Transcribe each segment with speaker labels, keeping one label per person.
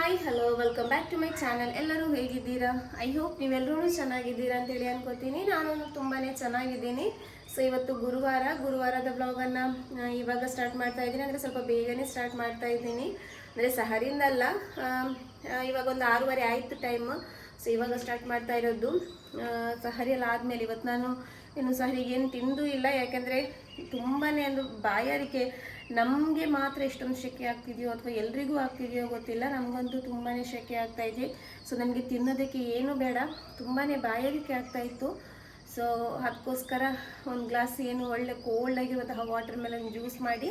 Speaker 1: Hi hello welcome back to my channel. ಎಲ್ಲರೂ ಹೇಗಿದ್ದೀರಾ? I hope ನೀವೆಲ್ಲರೂ ಚೆನ್ನಾಗಿದ್ದೀರಾ ಅಂತೇಳಿ ಅನ್ಕೋತೀನಿ. ನಾನು ತುಂಬಾ ಚೆನ್ನಾಗಿದ್ದೀನಿ. ಸೊ ಇವತ್ತು ಗುರುವಾರದ ಬ್ಲಾಗನ್ನು ಇವಾಗ ಸ್ಟಾರ್ಟ್ ಮಾಡ್ತಾ ಇದ್ದೀನಿ. ಅಂದರೆ ಸ್ವಲ್ಪ ಬೇಗನೆ ಸ್ಟಾರ್ಟ್ ಮಾಡ್ತಾ ಇದ್ದೀನಿ. ಅಂದರೆ ಸಹರಿಂದಲ್ಲ, ಇವಾಗ ಒಂದು 6:30 ಆಯಿತು ಟೈಮ್. ಸೊ ಇವಾಗ ಸ್ಟಾರ್ಟ್ ಮಾಡ್ತಾ ಇರೋದು. ಸಹರಿಯೆಲ್ಲ ಆದಮೇಲೆ ಇವತ್ತು ನಾನು ಇನ್ನು ಸಹರಿಗೆ ಏನು ತಿಂದೂ ಇಲ್ಲ. ಯಾಕೆಂದರೆ ತುಂಬಾ ಒಂದು ಬಾಯಾರಿಕೆ. ನಮಗೆ ಮಾತ್ರ ಎಷ್ಟೊಂದು ಶೆಕೆ ಆಗ್ತಿದೆಯೋ ಅಥವಾ ಎಲ್ರಿಗೂ ಆಗ್ತಿದೆಯೋ ಗೊತ್ತಿಲ್ಲ, ನಮಗಂತೂ ತುಂಬಾ ಶೆಕೆ ಆಗ್ತಾ ಇದೆ. ಸೊ ನನಗೆ ತಿನ್ನೋದಕ್ಕೆ ಏನು ಬೇಡ, ತುಂಬಾ ಬಾಯಾರಿಕೆ ಆಗ್ತಾ ಇತ್ತು. ಸೊ ಅದಕ್ಕೋಸ್ಕರ ಒಂದು ಗ್ಲಾಸ್ ಏನು ಒಳ್ಳೆ ಕೋಲ್ಡ್ ಆಗಿರುವಂತಹ ವಾಟರ್ ಮೆಲನ್ ಜ್ಯೂಸ್ ಮಾಡಿ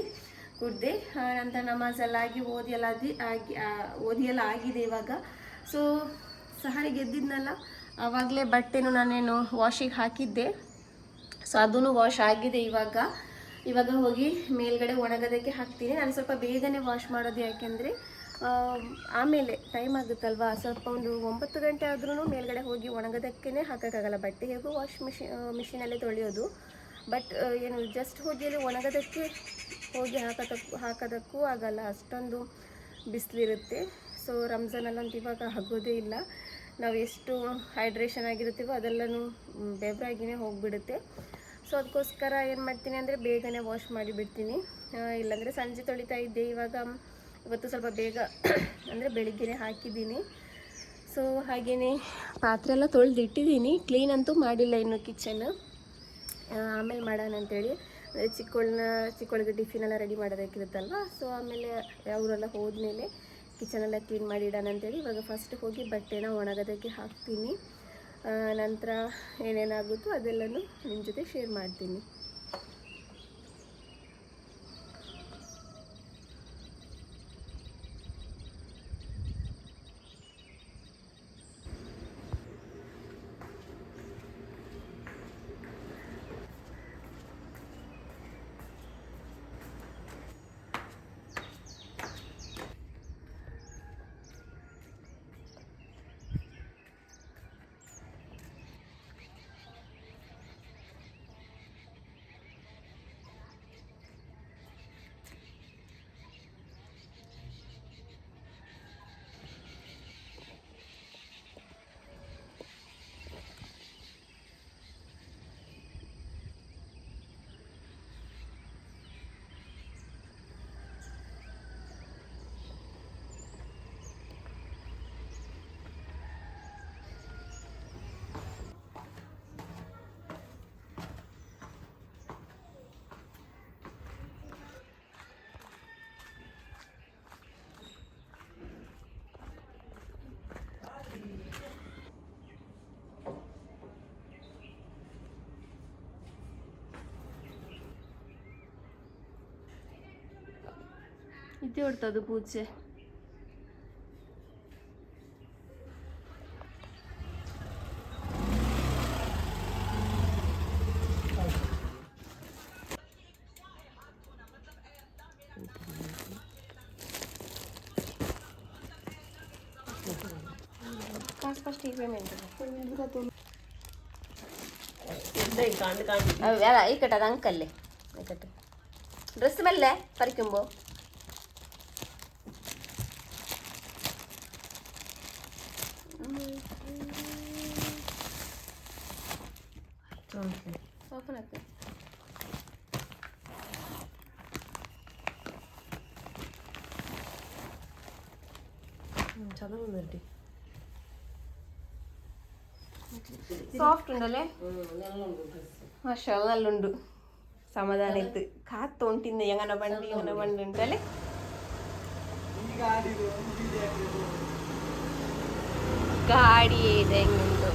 Speaker 1: ಕುಡಿದೆ. ನಂತರ ನಮಾಜೆಲ್ಲ ಆಗಿ ಓದಿಯೆಲ್ಲ ಆಗಿದೆ ಇವಾಗ. ಸೊ ಸಹರಿಗೆ ಗೆದ್ದಿದ್ನಲ್ಲ, ಆವಾಗಲೇ ಬಟ್ಟೆನೂ ನಾನೇನು ವಾಶಿಗೆ ಹಾಕಿದ್ದೆ. ಸೊ ಅದೂ ವಾಶ್ ಆಗಿದೆ. ಇವಾಗ ಹೋಗಿ ಮೇಲ್ಗಡೆ ಒಣಗೋದಕ್ಕೆ ಹಾಕ್ತೀನಿ. ನಾನು ಸ್ವಲ್ಪ ಬೇಗನೆ ವಾಶ್ ಮಾಡೋದು, ಯಾಕೆಂದರೆ ಆಮೇಲೆ ಟೈಮ್ ಆಗುತ್ತಲ್ವಾ. ಸ್ವಲ್ಪ ಒಂದು 9 ಗಂಟೆ ಆದ್ರೂ ಮೇಲ್ಗಡೆ ಹೋಗಿ ಒಣಗೋದಕ್ಕೇ ಹಾಕೋಕ್ಕಾಗಲ್ಲ. ಬಟ್ಟೆ ಹೇಗೂ ಮಿಷಿನಲ್ಲೇ ತೊಳೆಯೋದು. ಬಟ್ ಏನು ಜಸ್ಟ್ ಹೋಗಿ ಅಲ್ಲಿ ಒಣಗೋದಕ್ಕೆ ಹೋಗಿ ಹಾಕೋದಕ್ಕೂ ಆಗಲ್ಲ, ಅಷ್ಟೊಂದು ಬಿಸಿಲಿರುತ್ತೆ. ಸೊ ರಂಜಾನಲ್ಲಂತೂ ಇವಾಗ ಆಗೋದೇ ಇಲ್ಲ. ನಾವು ಎಷ್ಟು ಹೈಡ್ರೇಷನ್ ಆಗಿರ್ತೀವೋ ಅದೆಲ್ಲನೂ ಬೆವರಾಗಿಯೇ ಹೋಗಿಬಿಡುತ್ತೆ. ಸೊ ಅದಕ್ಕೋಸ್ಕರ ಏನು ಮಾಡ್ತೀನಿ ಅಂದರೆ ಬೇಗನೆ ವಾಶ್ ಮಾಡಿಬಿಡ್ತೀನಿ. ಇಲ್ಲಾಂದರೆ ಸಂಜೆ ತೊಳಿತಾ ಇದ್ದೆ. ಇವತ್ತು ಸ್ವಲ್ಪ ಬೇಗ ಅಂದರೆ ಬೆಳಿಗ್ಗೆನೇ ಹಾಕಿದ್ದೀನಿ. ಸೊ ಹಾಗೆಯೇ ಪಾತ್ರೆ ಎಲ್ಲ ತೊಳೆದಿಟ್ಟಿದ್ದೀನಿ. ಕ್ಲೀನ್ ಅಂತೂ ಮಾಡಿಲ್ಲ ಇನ್ನು ಕಿಚನ್, ಆಮೇಲೆ ಮಾಡೋಣ ಅಂತೇಳಿ. ಅಂದರೆ ಚಿಕ್ಕವಳಿಗೆ ಟಿಫಿನೆಲ್ಲ ರೆಡಿ ಮಾಡೋದಕ್ಕಿರುತ್ತಲ್ವ. ಸೊ ಆಮೇಲೆ ಅವರೆಲ್ಲ ಹೋದ್ಮೇಲೆ ಕಿಚನೆಲ್ಲ ಕ್ಲೀನ್ ಮಾಡಿಡೋಣ ಅಂತೇಳಿ ಇವಾಗ ಫಸ್ಟ್ ಹೋಗಿ ಬಟ್ಟೆನ ಒಣಗೋದಕ್ಕೆ ಹಾಕ್ತೀನಿ. ನಂತರ ಏನೇನಾಗುತ್ತೋ ಅದೆಲ್ಲನೂ ನಿಮ್ಮ ಜೊತೆ ಶೇರ್ ಮಾಡ್ತೀನಿ. ಇದು ಹೊಡ್ತದು ಪೂಜೆ. ఫస్ట్ ഇക്കട്ടെ അത് അങ്കല്ലേ ഇക്കട്ടെ ഡ്രസ്സ് മെല്ലെ പറിക്കുമ്പോ ഓപ്പൺ ആക്ക്. ചതവൊന്നും ಸಾಫ್ಟ್ ಉಂಡಲ್ಲೇ ಮಾಷಾ ನಲ್ಲುಂಡು. ಸಮಾಧಾನ ಇತ್ತು. ಕಾತ್ತು ಉಂಟಿಂದ ಎಂಗನ ಬಂಡಿ ಉಂಟಲ್ಲೇ. ಗಾಡಿ ಇದೆ ಹೆಂಗುಂಟು.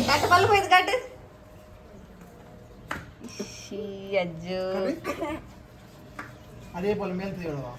Speaker 1: గట్ట పళ్ళు పోయింది గట్ట అజ్జు
Speaker 2: అదే పళ్ళు మేలు తీయడవా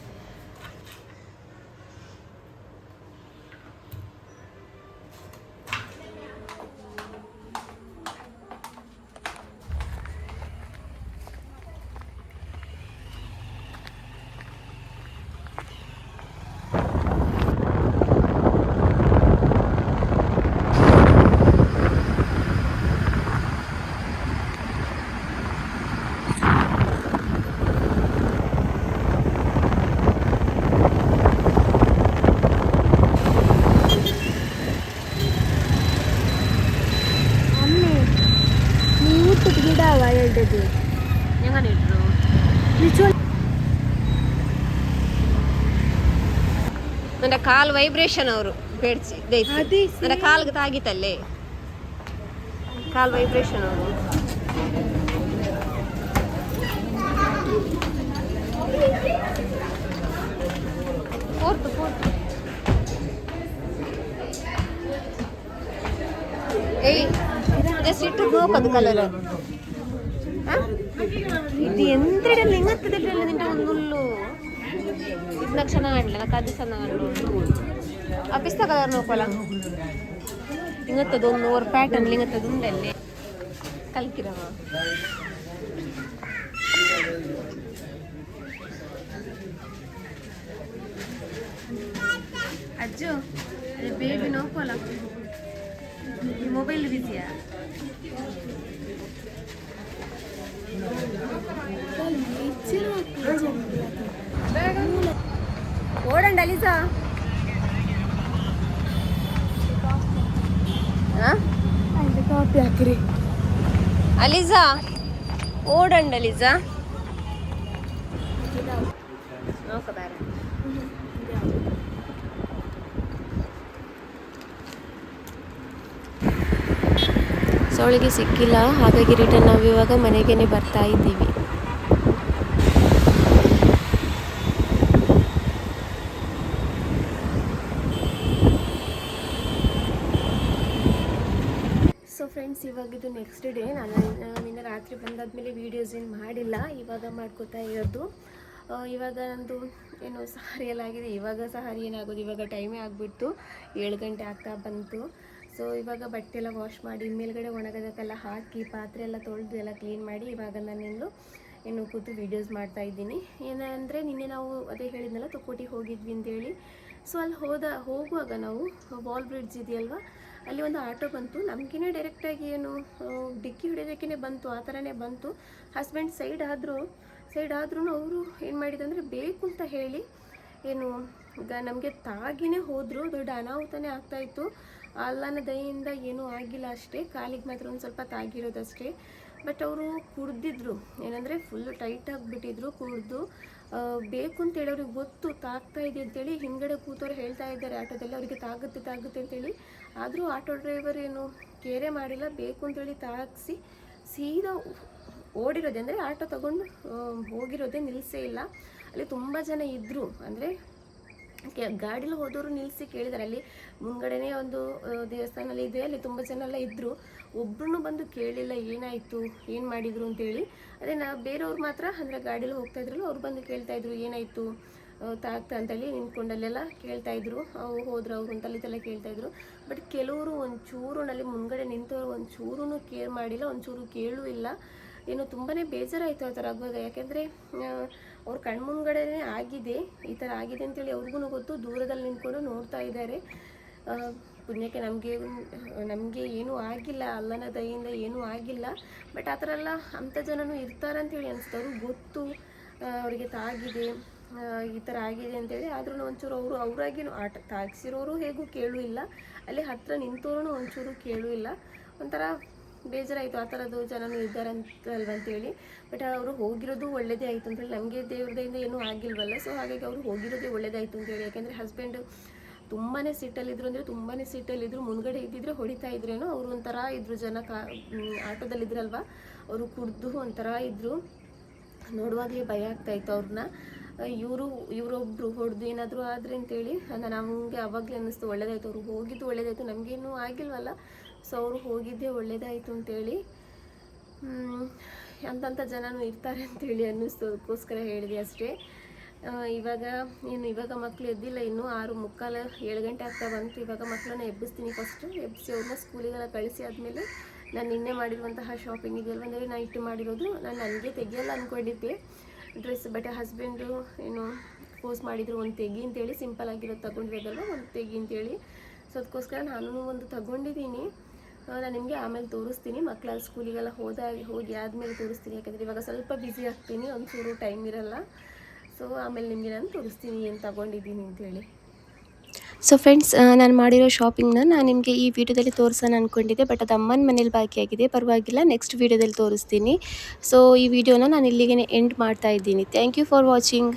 Speaker 3: ನನ್ನ ಕಾಲು ವೈಬ್ರೇಷನ್ ಅವರು ಬೇಡ್ಸಿ ನನ್ನ ಕಾಲ್ಗೆ ತಾಗಿತ್ತಲ್ಲೇ ಕಾಲು ವೈಬ್ರೇಷನ್ ಅವರು ಏಯ್ ಜಸ್ಟ್ ಇಟ್ಟು ಹೋಗೋದು ಕಲರ್ ఇది ఎంత లింగత్తదిಲ್ಲ ನಿಂತ ಒಂದುಲ್ಲು ಇದನ್ನ ಚೆನ್ನಾಗಿಲ್ಲ నాకు అది ಚೆನ್ನಾಗಿಲ್ಲ ఆ పిస్తా కలర్ నోకోల లింగత్తది ಒಂದು ಓವರ್ ಪ್ಯಾಟರ್ನ್ ಲಿಂಗತ್ತದು ಉಂಡಲ್ಲಿ ಕಲ್ಕಿರವ ಅಜ್ಜು ಅದೇ ಬೇಬಿ ನೋಕೋಲ ಈ ಮೊಬೈಲ್ ಬಿಸಿಯಾ ಓಡಂಡ ಅಲಿಸಾ
Speaker 1: ಕಾಫಿ ಹಾಕ್ರಿ
Speaker 3: ಅಲಿಸಾ ಓಡಂಡ ಅಲಿಸಾ ನೋಕ ಬೇರೆ
Speaker 1: ಸೊ ಅವಳಿಗೆ ಸಿಕ್ಕಿಲ್ಲ, ಹಾಗಾಗಿ ರಿಟರ್ನ್ ನಾವು ಇವಾಗ ಮನೆಗೇನೆ ಬರ್ತಾ ಇದ್ದೀವಿ. ಸೊ ಫ್ರೆಂಡ್ಸ್, ಇವಾಗಿದ್ದು ನೆಕ್ಸ್ಟ್ ಡೇ. ನಾನು ನಿನ್ನೆ ರಾತ್ರಿ ಬಂದಾದ್ಮೇಲೆ ವೀಡಿಯೋಸ್ ಏನು ಮಾಡಿಲ್ಲ, ಇವಾಗ ಮಾಡ್ಕೋತಾ ಇರೋದು. ಇವಾಗ ನಂದು ಏನು ಸಹಾರಿ ಎಲ್ಲ ಆಗಿದೆ. ಇವಾಗ ಸಹಾರಿ ಏನಾಗೋದು, ಇವಾಗ ಟೈಮೇ ಆಗಿಬಿಟ್ಟು 7 ಗಂಟೆ ಆಗ್ತಾ ಬಂತು. ಸೊ ಇವಾಗ ಬಟ್ಟೆ ಎಲ್ಲ ವಾಶ್ ಮಾಡಿ ಮೇಲ್ಗಡೆ ಒಣಗೋದಕ್ಕೆಲ್ಲ ಹಾಕಿ ಪಾತ್ರೆ ಎಲ್ಲ ತೊಳೆದು ಎಲ್ಲ ಕ್ಲೀನ್ ಮಾಡಿ ಇವಾಗ ನಾನಿಂದು ಏನು ಕೂತು ವೀಡಿಯೋಸ್ ಮಾಡ್ತಾ ಇದ್ದೀನಿ. ಏನಂದರೆ ನಿನ್ನೆ ನಾವು ಅದೇ ಹೇಳಿದ್ನಲ್ಲ, ತುಕೋಟಿಗೆ ಹೋಗಿದ್ವಿ ಅಂತೇಳಿ. ಸೊ ಅಲ್ಲಿ ಹೋಗುವಾಗ ನಾವು ವಾಲ್ ಬ್ರಿಡ್ಜ್ ಇದೆಯಲ್ವ, ಅಲ್ಲಿ ಒಂದು ಆಟೋ ಬಂತು. ನಮಗೇನೆ ಡೈರೆಕ್ಟಾಗಿ ಏನು ಡಿಕ್ಕಿ ಹಿಡಿಯೋದಕ್ಕೇ ಬಂತು, ಆ ಥರನೇ ಬಂತು. ಹಸ್ಬೆಂಡ್ ಸೈಡ್ ಆದರೂ ಅವರು ಏನು ಮಾಡಿದಂದರೆ ಬೇಕು ಅಂತ ಹೇಳಿ ಏನು ಈಗ ನಮಗೆ ತಾಗಿನೇ ಹೋದರು. ದೊಡ್ಡ ಅನಾಹುತನೇ ಆಗ್ತಾಯಿತ್ತು. ಅಲ್ಲನ ದಯೆಯಿಂದ ಏನೂ ಆಗಿಲ್ಲ ಅಷ್ಟೇ, ಕಾಲಿಗೆ ಮಾತ್ರ ಒಂದು ಸ್ವಲ್ಪ ತಾಗಿರೋದಷ್ಟೇ. ಬಟ್ ಅವರು ಕುಡ್ದಿದ್ರು, ಏನಂದರೆ ಫುಲ್ಲು ಟೈಟ್ ಆಗಿಬಿಟ್ಟಿದ್ರು ಕುಡ್ದು. ಬೇಕು ಅಂತೇಳಿ ಅವ್ರಿಗೆ ಗೊತ್ತು ತಾಗ್ತಾ ಇದೆ ಅಂತೇಳಿ. ಹಿಂದ್ಗಡೆ ಕೂತವ್ರು ಹೇಳ್ತಾ ಇದ್ದಾರೆ ಆಟೋದಲ್ಲಿ ಅವರಿಗೆ ತಾಗುತ್ತೆ ಅಂತೇಳಿ. ಆದರೂ ಆಟೋ ಡ್ರೈವರ್ ಏನು ಕೇರೆ ಮಾಡಿಲ್ಲ, ಬೇಕು ಅಂತೇಳಿ ತಾಗಿಸಿ ಸೀದಾ ಓಡಿರೋದೆ, ಅಂದರೆ ಆಟೋ ತಗೊಂಡು ಹೋಗಿರೋದೇ, ನಿಲ್ಲಿಸೇ ಇಲ್ಲ. ಅಲ್ಲಿ ತುಂಬ ಜನ ಇದ್ದರು, ಅಂದರೆ ಗಾಡೀಲಿ ಹೋದವರು ನಿಲ್ಲಿಸಿ ಕೇಳಿದ್ದಾರೆ. ಅಲ್ಲಿ ಮುಂದ್ಗಡೆನೇ ಒಂದು ದೇವಸ್ಥಾನಲ್ಲಿ ಇದೆ, ಅಲ್ಲಿ ತುಂಬ ಜನ ಎಲ್ಲ ಇದ್ದರು. ಒಬ್ಬರೂ ಬಂದು ಕೇಳಿಲ್ಲ ಏನಾಯಿತು, ಏನು ಮಾಡಿದರು ಅಂತೇಳಿ. ಅದೇ ಬೇರೆಯವ್ರು ಮಾತ್ರ, ಅಂದರೆ ಗಾಡೀಲಿ ಹೋಗ್ತಾ ಇದ್ರಲ್ಲ, ಅವ್ರು ಬಂದು ಕೇಳ್ತಾಯಿದ್ರು ಏನಾಯಿತು ತಾಗ್ತಾ ಅಂತೇಳಿ. ನಿಂತ್ಕೊಂಡಲ್ಲೆಲ್ಲ ಕೇಳ್ತಾಯಿದ್ರು, ಹೋದ್ರು ಅವರು ಅಂತಲ್ಲಿದ್ದೆಲ್ಲ ಕೇಳ್ತಾಯಿದ್ರು. ಬಟ್ ಕೆಲವರು ಒಂಚೂರು ನಲ್ಲಿ ಮುಂದ್ಗಡೆ ನಿಂತವರು ಒಂಚೂರೂ ಕೇರ್ ಮಾಡಿಲ್ಲ, ಒಂಚೂರು ಕೇಳೂ ಇಲ್ಲ. ಏನೋ ತುಂಬಾ ಬೇಜಾರಾಯಿತು ಆ ಥರ ಆಗುವಾಗ. ಯಾಕೆಂದರೆ ಅವ್ರ ಕಣ್ಮುಂಗಡೆನೇ ಆಗಿದೆ, ಈ ಥರ ಆಗಿದೆ ಅಂತೇಳಿ ಅವ್ರಿಗೂ ಗೊತ್ತು. ದೂರದಲ್ಲಿ ನಿಂತ್ಕೊಂಡು ನೋಡ್ತಾ ಇದ್ದಾರೆ. ಪುಣ್ಯಕ್ಕೆ ನಮಗೆ ಏನೂ ಆಗಿಲ್ಲ, ಅಲ್ಲನ ದಯೆಯಿಂದ ಏನೂ ಆಗಿಲ್ಲ. ಬಟ್ ಆ ಥರ ಎಲ್ಲ ಅಂಥ ಜನನೂ ಇರ್ತಾರೆ ಅಂತೇಳಿ ಅನಿಸ್ತು. ಅವ್ರಿಗೆ ಗೊತ್ತು ಅವರಿಗೆ ತಾಗಿದೆ, ಈ ಥರ ಆಗಿದೆ ಅಂತೇಳಿ. ಆದ್ರೂ ಒಂಚೂರು ಅವರಾಗಿನೂ ತಾಗಿಸಿರೋರು ಹೇಗೂ ಕೇಳೂ ಇಲ್ಲ, ಅಲ್ಲಿ ಹತ್ತಿರ ನಿಂತೋರು ಒಂಚೂರು ಕೇಳೂ ಇಲ್ಲ. ಒಂಥರ ಬೇಜಾರಾಯಿತು, ಆ ಥರದ್ದು ಜನನೂ ಇದ್ದಾರೆ ಅಂತೇಳಿ. ಬಟ್ ಅವರು ಹೋಗಿರೋದು ಒಳ್ಳೇದೇ ಆಯಿತು ಅಂತೇಳಿ. ನಮಗೆ ದೇವ್ರದಿಂದ ಏನೂ ಆಗಿಲ್ವಲ್ಲ, ಸೊ ಹಾಗಾಗಿ ಅವರು ಹೋಗಿರೋದೇ ಒಳ್ಳೇದಾಯಿತು ಅಂತೇಳಿ. ಯಾಕೆಂದರೆ ಹಸ್ಬೆಂಡು ತುಂಬಾ ಸಿಟ್ಟಲ್ಲಿದ್ದರು, ಅಂದರೆ ತುಂಬಾ ಸಿಟ್ಟಲ್ಲಿದ್ದರು. ಮುಂದ್ಗಡೆ ಇದ್ದಿದ್ರೆ ಹೊಡಿತಾ ಇದ್ರೇನೋ. ಅವರು ಒಂಥರ ಇದ್ದರು, ಜನ ಆಟೋದಲ್ಲಿದ್ರಲ್ವ, ಅವರು ಕುಡ್ದು ಒಂಥರ ಇದ್ದರು. ನೋಡುವಾಗಲೇ ಭಯ ಆಗ್ತಾಯಿತ್ತು ಅವ್ರನ್ನ. ಇವರೊಬ್ಬರು ಹೊಡೆದು ಏನಾದರೂ ಆದರೆ ಅಂತೇಳಿ ನಮಗೆ ಆವಾಗಲೇ ಅನ್ನಿಸ್ತು ಒಳ್ಳೇದಾಯಿತು, ಅವರು ಹೋಗಿದ್ದು ಒಳ್ಳೇದಾಯಿತು, ನಮಗೇನು ಆಗಿಲ್ವಲ್ಲ, ಸೊ ಅವರು ಹೋಗಿದ್ದೇ ಒಳ್ಳೇದಾಯಿತು ಅಂತೇಳಿ. ಅಂತಂಥ ಜನನೂ ಇರ್ತಾರೆ ಅಂತೇಳಿ ಅನ್ನಿಸ್ತು, ಅದಕ್ಕೋಸ್ಕರ ಹೇಳಿದೆ ಅಷ್ಟೇ. ಇವಾಗ ಮಕ್ಕಳು ಎದ್ದಿಲ್ಲ, ಇನ್ನೂ 6:45 7 ಗಂಟೆ ಆಗ್ತಾ ಬಂತು. ಇವಾಗ ಮಕ್ಕಳನ್ನ ಎಬ್ಬಿಸ್ತೀನಿ, ಫಸ್ಟು ಎಬ್ಬಿಸಿ ಅವ್ರನ್ನ ಸ್ಕೂಲಿಗೆಲ್ಲ ಕಳಿಸಿ ಆದಮೇಲೆ ನಾನು ನಿನ್ನೆ ಮಾಡಿರುವಂತಹ ಶಾಪಿಂಗ್ ಇದೆಯಲ್ಲ, ಅಂದರೆ ನೈಟ್ ಮಾಡಿರೋದು, ನಾನು ನನಗೆ ತೆಗಿಯಲ್ಲ ಅಂದ್ಕೊಂಡಿದ್ದೆ ಡ್ರೆಸ್, ಬಟ್ ಹಸ್ಬೆಂಡು ಫೋರ್ಸ್ ಮಾಡಿದರು ಒಂದು ತೆಗಿ ಅಂತೇಳಿ, ಸಿಂಪಲ್ ಆಗಿರೋದು ತಗೊಂಡಿರೋದಲ್ವ ಒಂದು ತೆಗಿ ಅಂತೇಳಿ. ಸೊ ಅದಕ್ಕೋಸ್ಕರ ನಾನು ಒಂದು ತಗೊಂಡಿದ್ದೀನಿ. ನಾನು ನಿಮಗೆ ಆಮೇಲೆ ತೋರಿಸ್ತೀನಿ, ಮಕ್ಕಳ ಸ್ಕೂಲಿಗೆಲ್ಲ ಹೋಗಿ ಆದಮೇಲೆ ತೋರಿಸ್ತೀನಿ, ಯಾಕಂದರೆ ಇವಾಗ ಸ್ವಲ್ಪ ಬ್ಯುಸಿ ಆಗ್ತೀನಿ, ಒಂಚೂರು ಟೈಮ್ ಇರಲ್ಲ. ಸೊ ಆಮೇಲೆ ನಿಮಗೆ ನಾನು ತೋರಿಸ್ತೀನಿ ಏನು ತಗೊಂಡಿದ್ದೀನಿ ಅಂತೇಳಿ. ಸೊ ಫ್ರೆಂಡ್ಸ್, ನಾನು ಮಾಡಿರೋ ಶಾಪಿಂಗ್ನ ನಾನು ನಿಮಗೆ ಈ ವಿಡಿಯೋದಲ್ಲಿ ತೋರಿಸೋಣ ಅಂದ್ಕೊಂಡಿದ್ದೆ, ಬಟ್ ಅದು ಅಮ್ಮನ ಮನೇಲಿ ಬಾಕಿಯಾಗಿದೆ, ಪರವಾಗಿಲ್ಲ, ನೆಕ್ಸ್ಟ್ ವಿಡಿಯೋದಲ್ಲಿ ತೋರಿಸ್ತೀನಿ. ಸೊ ಈ ವಿಡಿಯೋನ ನಾನು ಇಲ್ಲಿಗೆ ಎಂಡ್ ಮಾಡ್ತಾ ಇದ್ದೀನಿ. Thank you for watching.